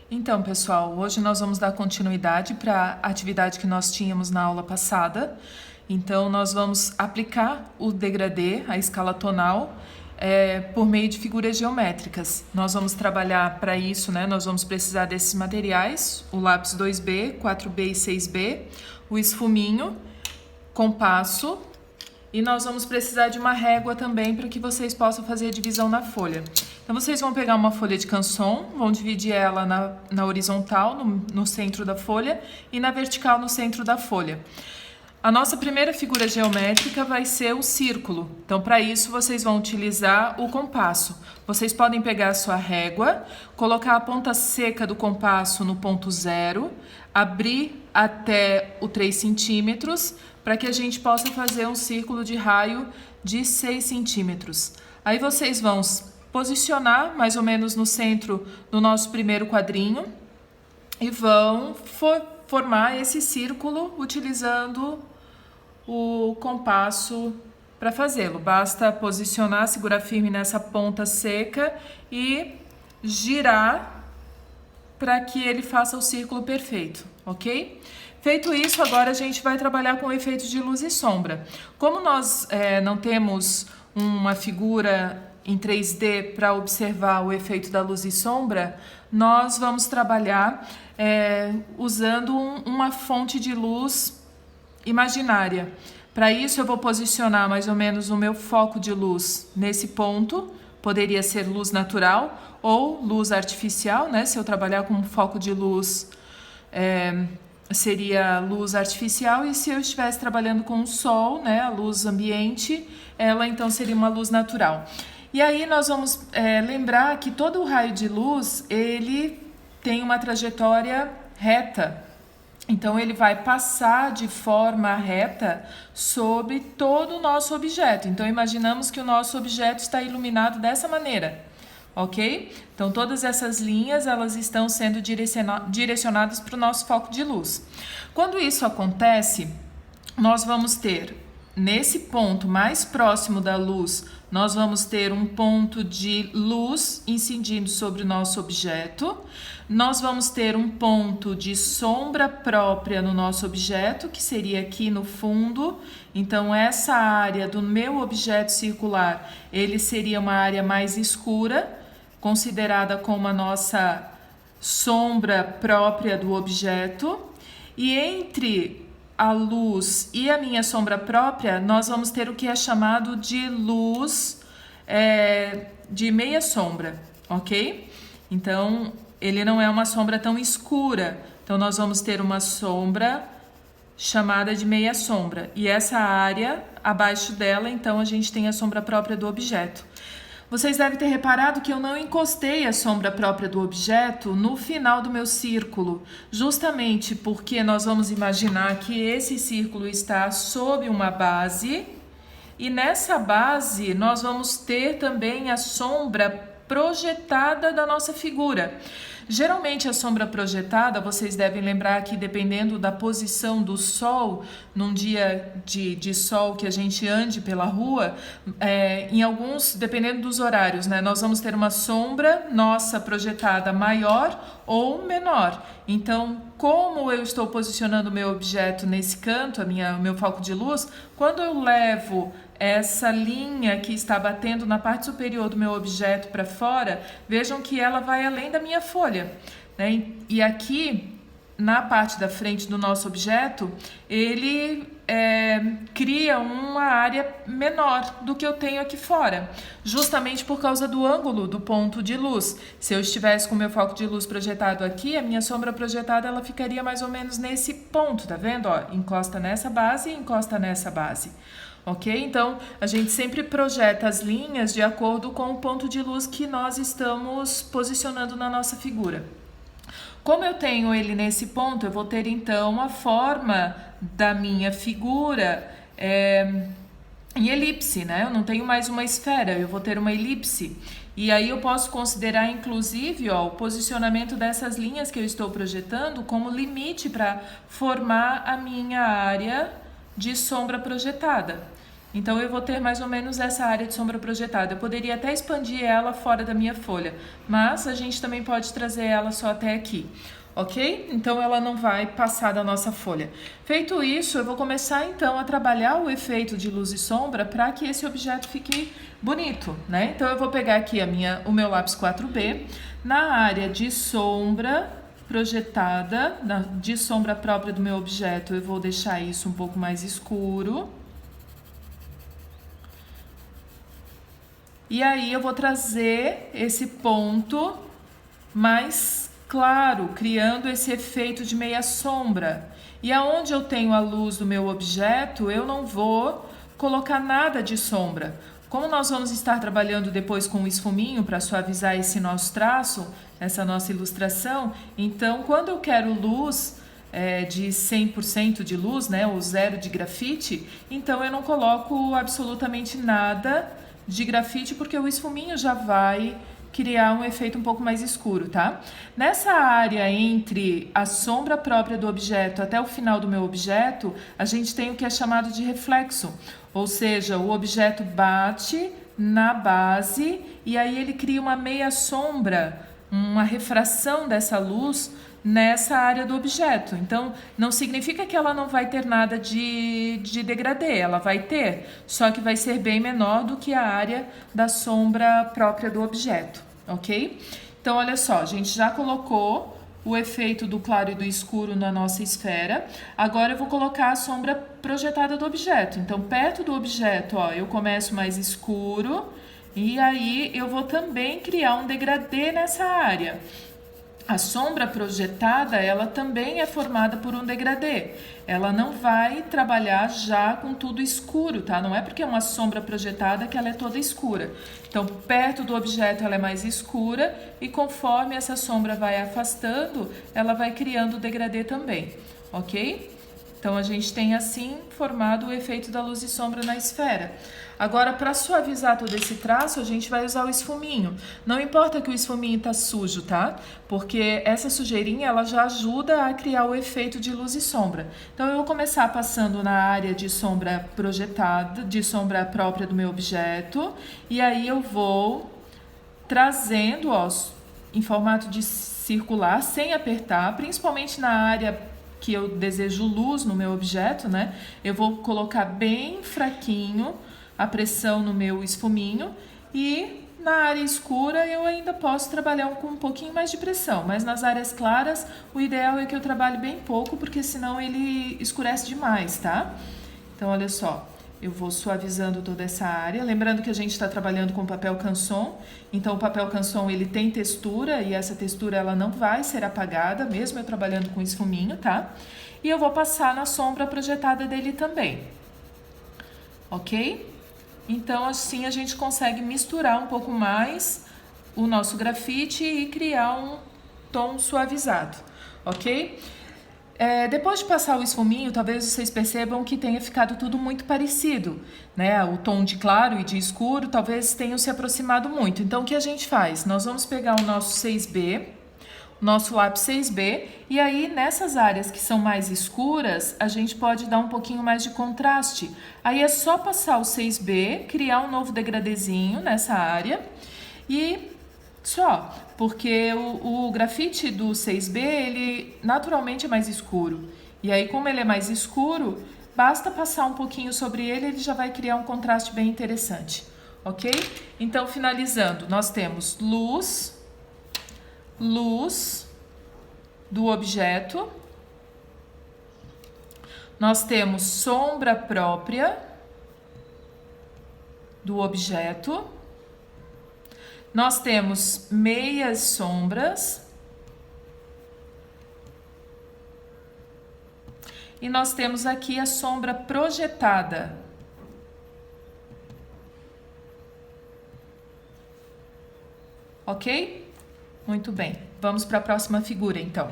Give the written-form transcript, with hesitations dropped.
Então, pessoal, hoje nós vamos dar continuidade para a atividade que nós tínhamos na aula passada. Então, nós vamos aplicar o degradê, a escala tonal, por meio de figuras geométricas. Nós vamos trabalhar para isso, né? Nós vamos precisar desses materiais, o lápis 2B, 4B e 6B, o esfuminho, compasso, e nós vamos precisar de uma régua também para que vocês possam fazer a divisão na folha. Então, vocês vão pegar uma folha de canson, vão dividir ela na horizontal, no centro da folha, e na vertical, no centro da folha. A nossa primeira figura geométrica vai ser o círculo. Então, para isso, vocês vão utilizar o compasso. Vocês podem pegar a sua régua, colocar a ponta seca do compasso no ponto 0, abrir até o 3 centímetros, para que a gente possa fazer um círculo de raio de 6 centímetros. Aí vocês vão posicionar mais ou menos no centro do nosso primeiro quadrinho e vão formar esse círculo utilizando o compasso para fazê-lo. Basta posicionar, segurar firme nessa ponta seca e girar para que ele faça o círculo perfeito, ok? Feito isso, agora a gente vai trabalhar com o efeito de luz e sombra. Como nós não temos uma figura em 3D para observar o efeito da luz e sombra, nós vamos trabalhar usando uma fonte de luz imaginária. Para isso, eu vou posicionar mais ou menos o meu foco de luz nesse ponto. Poderia ser luz natural ou luz artificial, né? Se eu trabalhar com um foco de luz, seria luz artificial, e se eu estivesse trabalhando com o sol, né, a luz ambiente, ela então seria uma luz natural. E aí nós vamos lembrar que todo o raio de luz, ele tem uma trajetória reta. Então, ele vai passar de forma reta sobre todo o nosso objeto. Então, imaginamos que o nosso objeto está iluminado dessa maneira, ok? Então, todas essas linhas, elas estão sendo direcionadas para o nosso foco de luz. Quando isso acontece, nós vamos ter, nesse ponto mais próximo da luz, nós vamos ter um ponto de luz incidindo sobre o nosso objeto. Nós vamos ter um ponto de sombra própria no nosso objeto, que seria aqui no fundo. Então, essa área do meu objeto circular, ele seria uma área mais escura, considerada como a nossa sombra própria do objeto. E entre a luz e a minha sombra própria, nós vamos ter o que é chamado de luz de meia sombra, ok? Então, ele não é uma sombra tão escura. Então, nós vamos ter uma sombra chamada de meia sombra. E essa área, abaixo dela, então, a gente tem a sombra própria do objeto. Vocês devem ter reparado que eu não encostei a sombra própria do objeto no final do meu círculo, justamente porque nós vamos imaginar que esse círculo está sob uma base, e nessa base nós vamos ter também a sombra projetada da nossa figura. Geralmente a sombra projetada, vocês devem lembrar que dependendo da posição do sol, num dia de sol que a gente ande pela rua, em alguns, dependendo dos horários, né, nós vamos ter uma sombra nossa projetada maior ou menor. Então, como eu estou posicionando o meu objeto nesse canto, o meu foco de luz, quando eu levo essa linha que está batendo na parte superior do meu objeto para fora, vejam que ela vai além da minha folha, né? E aqui, na parte da frente do nosso objeto, ele cria uma área menor do que eu tenho aqui fora, justamente por causa do ângulo do ponto de luz. Se eu estivesse com o meu foco de luz projetado aqui, a minha sombra projetada, ela ficaria mais ou menos nesse ponto, tá vendo? Ó, encosta nessa base e encosta nessa base. Ok? Então, a gente sempre projeta as linhas de acordo com o ponto de luz que nós estamos posicionando na nossa figura. Como eu tenho ele nesse ponto, eu vou ter então a forma da minha figura em elipse, né? Eu não tenho mais uma esfera, eu vou ter uma elipse. E aí eu posso considerar, inclusive, o posicionamento dessas linhas que eu estou projetando como limite para formar a minha área de sombra projetada. Então eu vou ter mais ou menos essa área de sombra projetada. Eu poderia até expandir ela fora da minha folha, mas a gente também pode trazer ela só até aqui. Ok? Então ela não vai passar da nossa folha. Feito isso, eu vou começar então a trabalhar o efeito de luz e sombra para que esse objeto fique bonito, né? Então eu vou pegar aqui o meu lápis 4B, na área de sombra projetada, de sombra própria do meu objeto, eu vou deixar isso um pouco mais escuro. E aí eu vou trazer esse ponto mais claro, criando esse efeito de meia sombra. E aonde eu tenho a luz do meu objeto, eu não vou colocar nada de sombra. Como nós vamos estar trabalhando depois com o esfuminho para suavizar esse nosso traço, essa nossa ilustração, então quando eu quero luz de 100% de luz, né, ou zero de grafite, então eu não coloco absolutamente nada de grafite porque o esfuminho já vai criar um efeito um pouco mais escuro, tá? Nessa área entre a sombra própria do objeto até o final do meu objeto, a gente tem o que é chamado de reflexo, ou seja, o objeto bate na base e aí ele cria uma meia sombra, uma refração dessa luz nessa área do objeto. Então, não significa que ela não vai ter nada de degradê, ela vai ter, só que vai ser bem menor do que a área da sombra própria do objeto, ok? Então, olha só, a gente já colocou o efeito do claro e do escuro na nossa esfera. Agora eu vou colocar a sombra projetada do objeto. Então, perto do objeto, ó, eu começo mais escuro e aí eu vou também criar um degradê nessa área. A sombra projetada, ela também é formada por um degradê. Ela não vai trabalhar já com tudo escuro, tá? Não é porque é uma sombra projetada que ela é toda escura. Então, perto do objeto ela é mais escura e conforme essa sombra vai afastando, ela vai criando o degradê também, ok? Então, a gente tem assim formado o efeito da luz e sombra na esfera. Agora, para suavizar todo esse traço, a gente vai usar o esfuminho. Não importa que o esfuminho tá sujo, tá? Porque essa sujeirinha, ela já ajuda a criar o efeito de luz e sombra. Então, eu vou começar passando na área de sombra projetada, de sombra própria do meu objeto. E aí, eu vou trazendo, ó, em formato de circular, sem apertar, principalmente na área que eu desejo luz no meu objeto, né? Eu vou colocar bem fraquinho a pressão no meu esfuminho e na área escura eu ainda posso trabalhar com um pouquinho mais de pressão, mas nas áreas claras o ideal é que eu trabalhe bem pouco, porque senão ele escurece demais, tá? Então, olha só, eu vou suavizando toda essa área, lembrando que a gente está trabalhando com papel canson, então o papel canson ele tem textura e essa textura ela não vai ser apagada, mesmo eu trabalhando com esfuminho, tá? E eu vou passar na sombra projetada dele também, ok? Então, assim a gente consegue misturar um pouco mais o nosso grafite e criar um tom suavizado, ok? Depois de passar o esfuminho, talvez vocês percebam que tenha ficado tudo muito parecido, né? O tom de claro e de escuro talvez tenham se aproximado muito. Então, o que a gente faz? Nós vamos pegar o nosso 6B, nosso lápis 6B, e aí nessas áreas que são mais escuras, a gente pode dar um pouquinho mais de contraste. Aí é só passar o 6B, criar um novo degradêzinho nessa área e só, porque o grafite do 6B, ele naturalmente é mais escuro. E aí, como ele é mais escuro, basta passar um pouquinho sobre ele, ele já vai criar um contraste bem interessante, ok? Então, finalizando, nós temos luz do objeto, nós temos sombra própria do objeto, nós temos meias sombras e nós temos aqui a sombra projetada. Ok? Muito bem. Vamos para a próxima figura, então.